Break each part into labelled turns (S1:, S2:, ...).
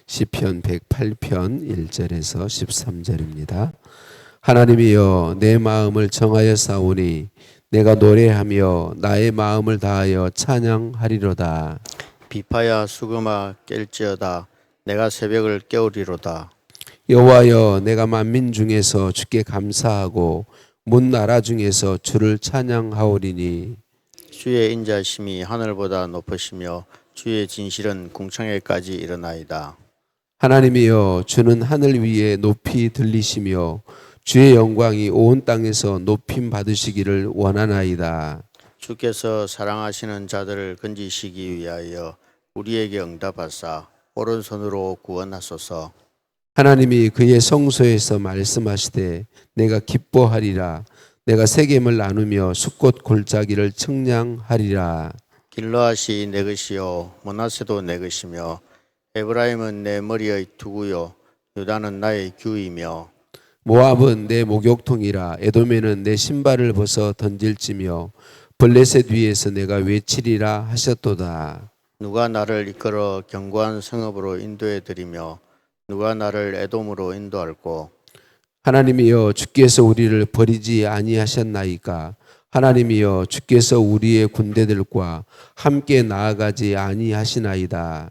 S1: 시편 108편 1절에서 13절입니다. 하나님이여 내 마음을 정하여 싸우니 내가 노래하며 나의 마음을 다하여 찬양하리로다.
S2: 비파야 수금아 깰지어다. 내가 새벽을 깨우리로다.
S1: 여호와여 내가 만민 중에서 주께 감사하고 문 나라 중에서 주를 찬양하오리니
S2: 주의 인자심이 하늘보다 높으시며 주의 진실은 궁창에까지 이르나이다.
S1: 하나님이여 주는 하늘 위에 높이 들리시며 주의 영광이 온 땅에서 높임 받으시기를 원하나이다.
S2: 주께서 사랑하시는 자들을 건지시기 위하여 우리에게 응답하사 오른손으로 구원하소서.
S1: 하나님이 그의 성소에서 말씀하시되 내가 기뻐하리라. 내가 세겜을 나누며 숫꽃 골짜기를 청량하리라.
S2: 길르앗이 내 것이요 므낫세도 내 것이며 에브라임은 내 머리의 투구요 유다는 나의 규이며
S1: 모압은 내 목욕통이라. 에돔에는 내 신발을 벗어 던질지며 블레셋 위에서 내가 외치리라 하셨도다.
S2: 누가 나를 이끌어 견고한 성읍으로 인도해 드리며 누가 나를 에돔으로 인도할꼬.
S1: 하나님이여 주께서 우리를 버리지 아니하셨나이까. 하나님이여 주께서 우리의 군대들과 함께 나아가지 아니하시나이다.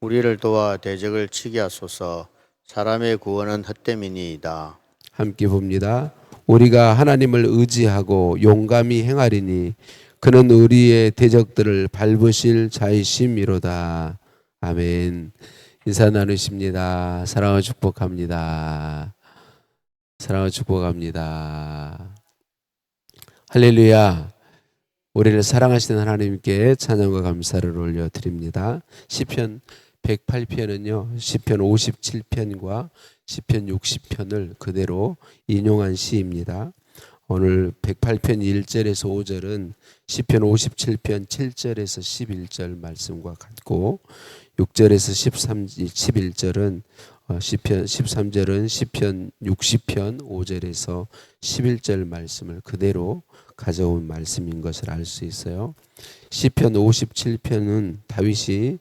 S2: 우리를 도와 대적을 치게 하소서. 사람의 구원은 헛됨이니이다.
S1: 함께 봅니다. 우리가 하나님을 의지하고 용감히 행하리니 그는 우리의 대적들을 밟으실 자이심이로다. 아멘. 인사 나누십니다. 사랑을 축복합니다. 사랑을 축복합니다. 할렐루야. 우리를 사랑하시는 하나님께 찬양과 감사를 올려드립니다. 시편 108편은요. 시편 57편과 시편 60편을 그대로 인용한 시입니다. 오늘 108편 1절에서 5절은 시편 57편 7절에서 11절 말씀과 같고 6절에서 11절은 시편 13절은 시편 60편 5절에서 11절 말씀을 그대로 가져온 말씀인 것을 알 수 있어요. 시편 57편은 다윗이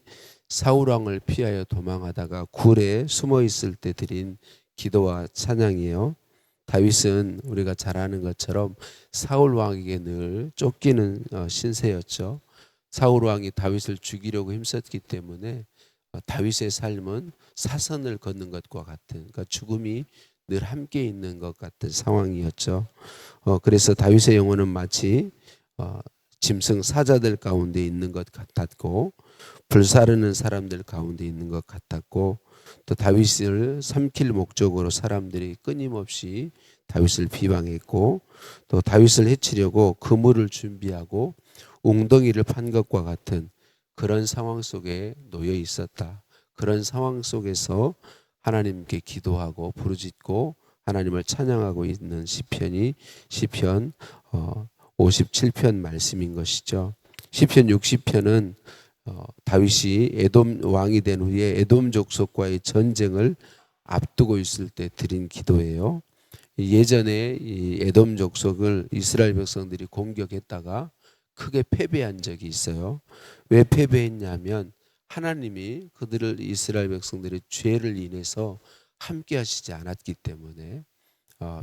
S1: 사울 왕을 피하여 도망하다가 굴에 숨어 있을 때 드린 기도와 찬양이에요. 다윗은 우리가 잘 아는 것처럼 사울 왕에게 늘 쫓기는 신세였죠. 사울 왕이 다윗을 죽이려고 힘썼기 때문에 다윗의 삶은 사선을 걷는 것과 같은, 그러니까 죽음이 늘 함께 있는 것 같은 상황이었죠. 그래서 다윗의 영혼은 마치 짐승 사자들 가운데 있는 것 같았고 불사르는 사람들 가운데 있는 것 같았고 또 다윗을 삼킬 목적으로 사람들이 끊임없이 다윗을 비방했고 또 다윗을 해치려고 그물을 준비하고 웅덩이를 판 것과 같은 그런 상황 속에 놓여 있었다. 그런 상황 속에서 하나님께 기도하고 부르짖고 하나님을 찬양하고 있는 시편이 시편 57편 말씀인 것이죠. 시편 60편은 다윗이 에돔 왕이 된 후에 에돔 족속과의 전쟁을 앞두고 있을 때 드린 기도예요. 예전에 이 에돔 족속을 이스라엘 백성들이 공격했다가 크게 패배한 적이 있어요. 왜 패배했냐면 하나님이 그들을 이스라엘 백성들의 죄를 인해서 함께 하시지 않았기 때문에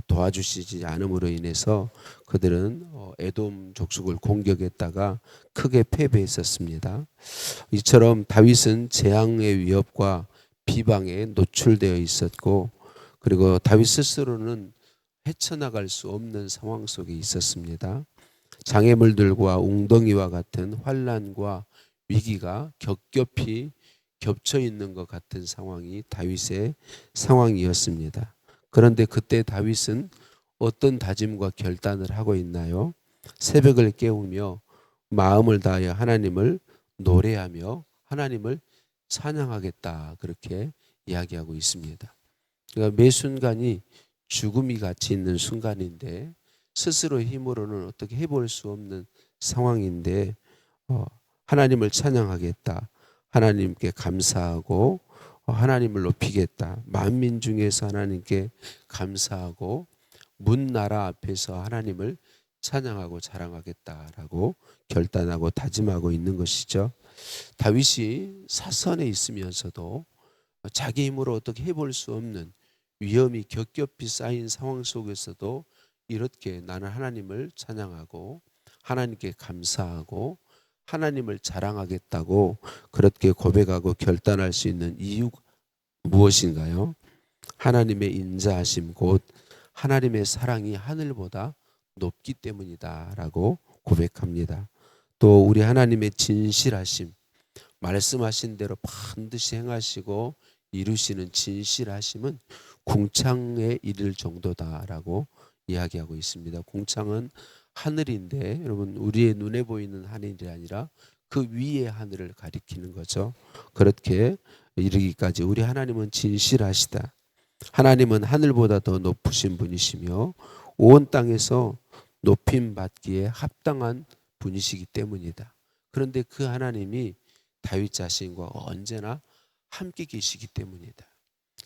S1: 도와주시지 않음으로 인해서 그들은 에돔 족속을 공격했다가 크게 패배했었습니다. 이처럼 다윗은 재앙의 위협과 비방에 노출되어 있었고 그리고 다윗 스스로는 헤쳐나갈 수 없는 상황 속에 있었습니다. 장애물들과 웅덩이와 같은 환난과 위기가 겹겹이 겹쳐 있는 것 같은 상황이 다윗의 상황이었습니다. 그런데 그때 다윗은 어떤 다짐과 결단을 하고 있나요? 새벽을 깨우며 마음을 다하여 하나님을 노래하며 하나님을 찬양하겠다 그렇게 이야기하고 있습니다. 그러니까 매 순간이 죽음이 같이 있는 순간인데 스스로 힘으로는 어떻게 해볼 수 없는 상황인데 하나님을 찬양하겠다. 하나님께 감사하고 하나님을 높이겠다. 만민 중에서 하나님께 감사하고 문 나라 앞에서 하나님을 찬양하고 자랑하겠다라고 결단하고 다짐하고 있는 것이죠. 다윗이 사선에 있으면서도 자기 힘으로 어떻게 해볼 수 없는 위험이 겹겹이 쌓인 상황 속에서도 이렇게 나는 하나님을 찬양하고 하나님께 감사하고 하나님을 자랑하겠다고 그렇게 고백하고 결단할 수 있는 이유가 무엇인가요? 하나님의 인자하심 곧 하나님의 사랑이 하늘보다 높기 때문이다라고 고백합니다. 또 우리 하나님의 진실하심, 말씀하신 대로 반드시 행하시고 이루시는 진실하심은 궁창에 이를 정도다라고 이야기하고 있습니다. 궁창은 하늘인데 여러분 우리의 눈에 보이는 하늘이 아니라 그 위의 하늘을 가리키는 거죠. 그렇게 이르기까지 우리 하나님은 진실하시다. 하나님은 하늘보다 더 높으신 분이시며 온 땅에서 높임 받기에 합당한 분이시기 때문이다. 그런데 그 하나님이 다윗 자신과 언제나 함께 계시기 때문이다.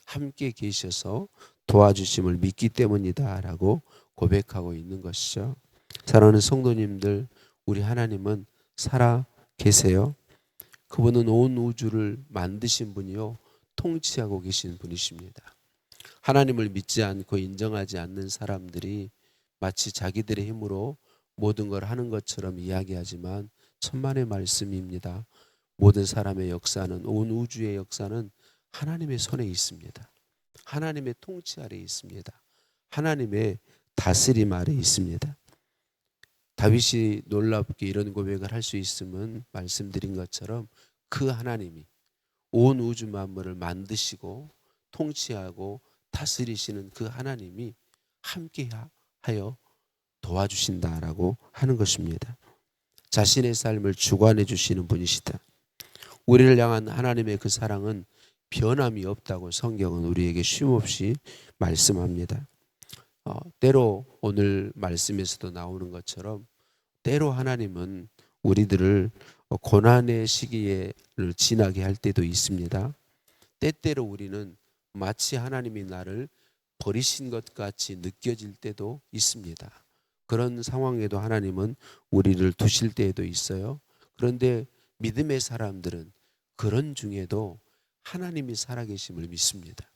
S1: 함께 계셔서 도와주심을 믿기 때문이다라고 고백하고 있는 것이죠. 사랑하는 성도님들, 우리 하나님은 살아 계세요. 그분은 온 우주를 만드신 분이요 통치하고 계신 분이십니다. 하나님을 믿지 않고 인정하지 않는 사람들이 마치 자기들의 힘으로 모든 걸 하는 것처럼 이야기하지만 천만의 말씀입니다. 모든 사람의 역사는, 온 우주의 역사는 하나님의 손에 있습니다. 하나님의 통치 아래에 있습니다. 하나님의 다스림 아래에 있습니다. 다윗이 놀랍게 이런 고백을 할 수 있음은 말씀드린 것처럼 그 하나님이 온 우주 만물을 만드시고 통치하고 다스리시는 그 하나님이 함께하여 도와주신다라고 하는 것입니다. 자신의 삶을 주관해 주시는 분이시다. 우리를 향한 하나님의 그 사랑은 변함이 없다고 성경은 우리에게 쉼없이 말씀합니다. 때로 오늘 말씀에서도 나오는 것처럼 때로 하나님은 우리들을 고난의 시기를 지나게 할 때도 있습니다. 때때로 우리는 마치 하나님이 나를 버리신 것 같이 느껴질 때도 있습니다. 그런 상황에도 하나님은 우리를 두실 때에도 있어요. 그런데 믿음의 사람들은 그런 중에도 하나님이 살아계심을 믿습니다.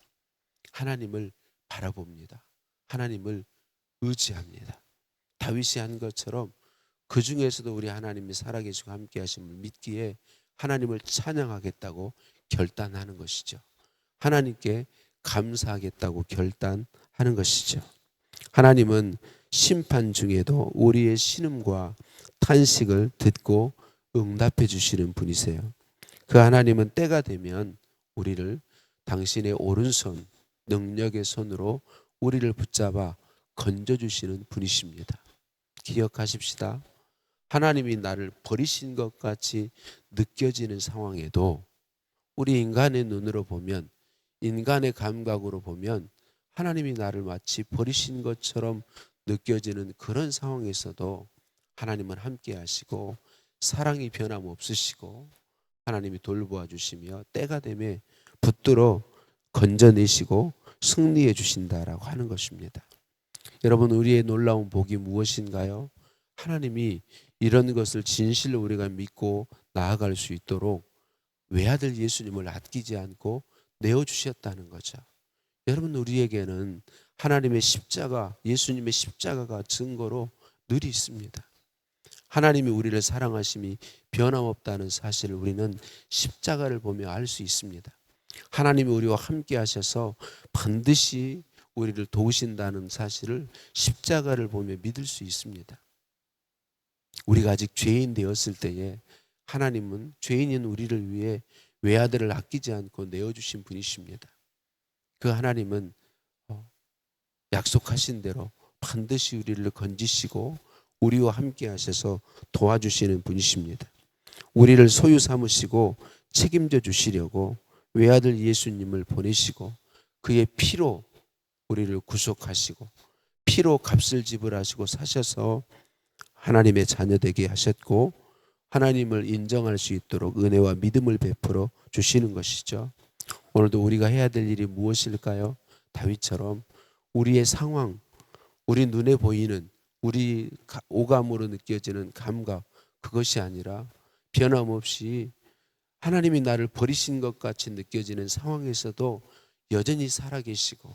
S1: 하나님을 바라봅니다. 하나님을 의지합니다. 다윗이 한 것처럼 그 중에서도 우리 하나님이 살아계시고 함께 하심을 믿기에 하나님을 찬양하겠다고 결단하는 것이죠. 하나님께 감사하겠다고 결단하는 것이죠. 하나님은 심판 중에도 우리의 신음과 탄식을 듣고 응답해 주시는 분이세요. 그 하나님은 때가 되면 우리를 당신의 오른손, 능력의 손으로 우리를 붙잡아 건져주시는 분이십니다. 기억하십시다. 하나님이 나를 버리신 것 같이 느껴지는 상황에도 우리 인간의 눈으로 보면, 인간의 감각으로 보면 하나님이 나를 마치 버리신 것처럼 느껴지는 그런 상황에서도 하나님은 함께 하시고 사랑이 변함없으시고 하나님이 돌보아 주시며 때가 되면 붙들어 건져내시고 승리해 주신다라고 하는 것입니다. 여러분, 우리의 놀라운 복이 무엇인가요? 하나님이 이런 것을 진실로 우리가 믿고 나아갈 수 있도록 외아들 예수님을 아끼지 않고 내어주셨다는 거죠. 여러분, 우리에게는 하나님의 십자가, 예수님의 십자가가 증거로 늘 있습니다. 하나님이 우리를 사랑하심이 변함없다는 사실을 우리는 십자가를 보며 알 수 있습니다. 하나님이 우리와 함께 하셔서 반드시 우리를 도우신다는 사실을 십자가를 보며 믿을 수 있습니다. 우리가 아직 죄인 되었을 때에 하나님은 죄인인 우리를 위해 외아들을 아끼지 않고 내어주신 분이십니다. 그 하나님은 약속하신 대로 반드시 우리를 건지시고 우리와 함께 하셔서 도와주시는 분이십니다. 우리를 소유 삼으시고 책임져 주시려고 외아들 예수님을 보내시고 그의 피로 우리를 구속하시고 피로 값을 지불하시고 사셔서 하나님의 자녀되게 하셨고 하나님을 인정할 수 있도록 은혜와 믿음을 베풀어 주시는 것이죠. 오늘도 우리가 해야 될 일이 무엇일까요? 다윗처럼 우리의 상황, 우리 눈에 보이는 우리 오감으로 느껴지는 감각, 그것이 아니라 변함없이 하나님이 나를 버리신 것 같이 느껴지는 상황에서도 여전히 살아계시고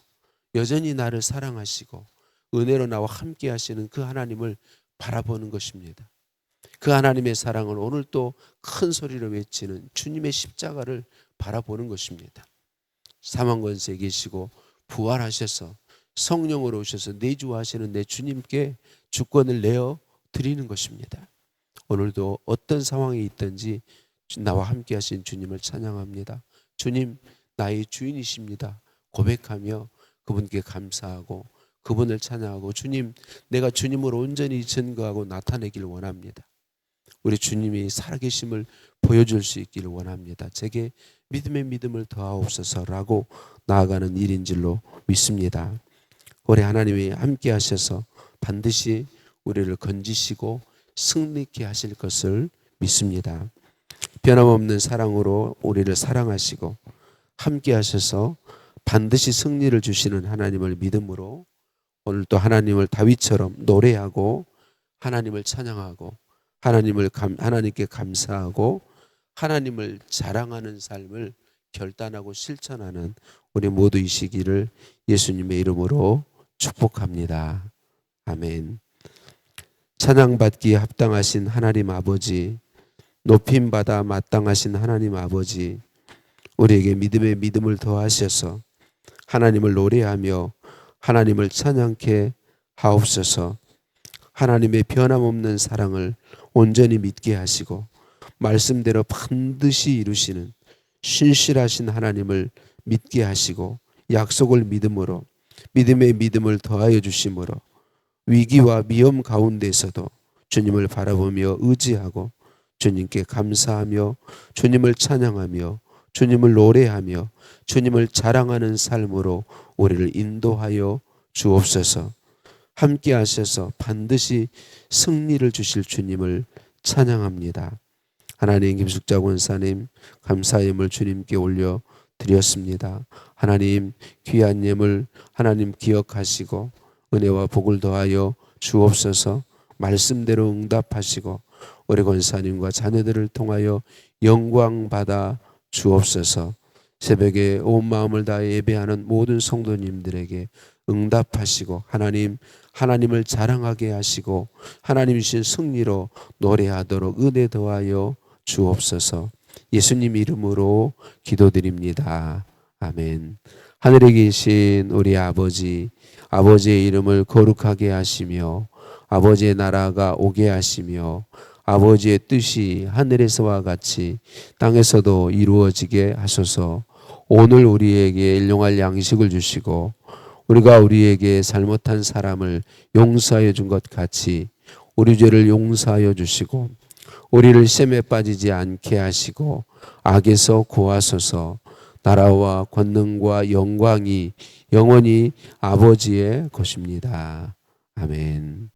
S1: 여전히 나를 사랑하시고 은혜로 나와 함께 하시는 그 하나님을 바라보는 것입니다. 그 하나님의 사랑은 오늘 또 큰 소리로 외치는 주님의 십자가를 바라보는 것입니다. 사망 권세에 계시고 부활하셔서 성령으로 오셔서 내주하시는 내 주님께 주권을 내어 드리는 것입니다. 오늘도 어떤 상황에 있든지 나와 함께 하신 주님을 찬양합니다. 주님, 나의 주인이십니다. 고백하며 그분께 감사하고 그분을 찬양하고 주님, 내가 주님을 온전히 증거하고 나타내길 원합니다. 우리 주님이 살아계심을 보여줄 수 있기를 원합니다. 제게 믿음의 믿음을 더하옵소서라고 나아가는 일인 줄로 믿습니다. 올해 하나님이 함께 하셔서 반드시 우리를 건지시고 승리케 하실 것을 믿습니다. 변함없는 사랑으로 우리를 사랑하시고 함께 하셔서 반드시 승리를 주시는 하나님을 믿음으로 오늘 또 하나님을 다윗처럼 노래하고 하나님을 찬양하고 하나님께 감사하고 하나님을 자랑하는 삶을 결단하고 실천하는 우리 모두이시기를 예수님의 이름으로 축복합니다. 아멘. 찬양받기에 합당하신 하나님 아버지, 높임받아 마땅하신 하나님 아버지, 우리에게 믿음의 믿음을 더하셔서 하나님을 노래하며 하나님을 찬양케 하옵소서. 하나님의 변함없는 사랑을 온전히 믿게 하시고 말씀대로 반드시 이루시는 신실하신 하나님을 믿게 하시고 약속을 믿음으로 믿음의 믿음을 더하여 주심으로 위기와 위험 가운데서도 주님을 바라보며 의지하고 주님께 감사하며 주님을 찬양하며 주님을 노래하며 주님을 자랑하는 삶으로 우리를 인도하여 주옵소서. 함께 하셔서 반드시 승리를 주실 주님을 찬양합니다. 하나님, 김숙자 권사님 감사의 예물 주님께 올려 드렸습니다. 하나님, 귀한 예물 하나님 기억하시고 은혜와 복을 더하여 주옵소서. 말씀대로 응답하시고 우리 권사님과 자녀들을 통하여 영광 받아 주옵소서. 새벽에 온 마음을 다해 예배하는 모든 성도님들에게 응답하시고 하나님을 자랑하게 하시고 하나님 주신 승리로 노래하도록 은혜 더하여 주옵소서. 예수님 이름으로 기도드립니다. 아멘. 하늘에 계신 우리 아버지의 이름을 거룩하게 하시며 아버지의 나라가 오게 하시며 아버지의 뜻이 하늘에서와 같이 땅에서도 이루어지게 하소서. 오늘 우리에게 일용할 양식을 주시고 우리가 우리에게 잘못한 사람을 용서하여 준 것 같이 우리 죄를 용서하여 주시고 우리를 시험에 빠지지 않게 하시고 악에서 구하소서. 나라와 권능과 영광이 영원히 아버지의 것입니다. 아멘.